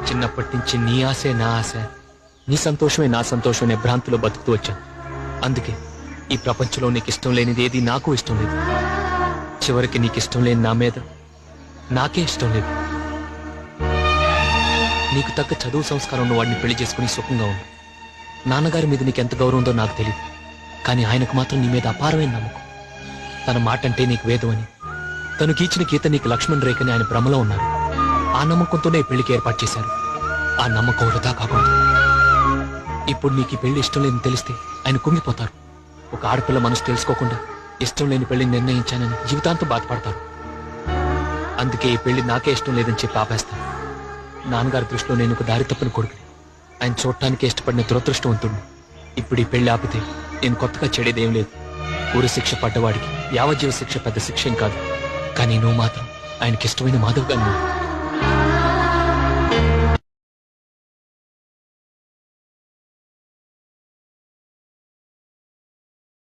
చిన్నప్పటి నుంచి నీ ఆశే నా ఆశ, నీ సంతోషమే నా సంతోషం అనే భ్రాంతిలో బతుకుతూ వచ్చాను. అందుకే ఈ ప్రపంచంలో నీకు ఇష్టం లేనిది ఏది నాకు ఇష్టం లేదు. చివరికి నీకు ఇష్టం లేని నా మీద నాకే ఇష్టం లేదు. నీకు తగ్గ చదువు సంస్కారం ఉన్న వాడిని పెళ్లి చేసుకుని సుఖంగా ఉంది. నాన్నగారి మీద నీకు ఎంత గౌరవం ఉందో నాకు తెలియదు, కానీ ఆయనకు మాత్రం నీ మీద అపారమైన నమ్మకం. తన మాట అంటే నీకు వేదం అని, తను గీచిన గీత నీకు లక్ష్మణ్ రేఖని ఆయన భ్రమలో ఉన్నారు. ఆ నమ్మకంతోనే పెళ్లికి ఏర్పాటు చేశారు. ఆ నమ్మకం వృధా కాకూడదు. ఇప్పుడు నీకు ఈ పెళ్లి ఇష్టం లేని తెలిస్తే ఆయన కుంగిపోతారు. ఒక ఆడపిల్ల మనసు తెలుసుకోకుండా ఇష్టం లేని పెళ్లిని నిర్ణయించానని జీవితాంతం బాధపడతారు. అందుకే ఈ పెళ్లి నాకే ఇష్టం లేదని చెప్పి ఆపేస్తాను. నాన్నగారి దృష్టిలో నేను ఒక దారి తప్పని కొడుకుని, ఆయన చూడటానికి ఇష్టపడిన దురదృష్టవంతుడిని. ఇప్పుడు ఈ పెళ్లి ఆపితే నేను కొత్తగా చెడేదేం లేదు. ఊరి శిక్ష పడ్డవాడికి యావజ్జీవ శిక్ష పెద్ద శిక్ష ఏం కాదు. కానీ నువ్వు మాత్రం ఆయనకి ఇష్టమైన మాధవ్ గారు.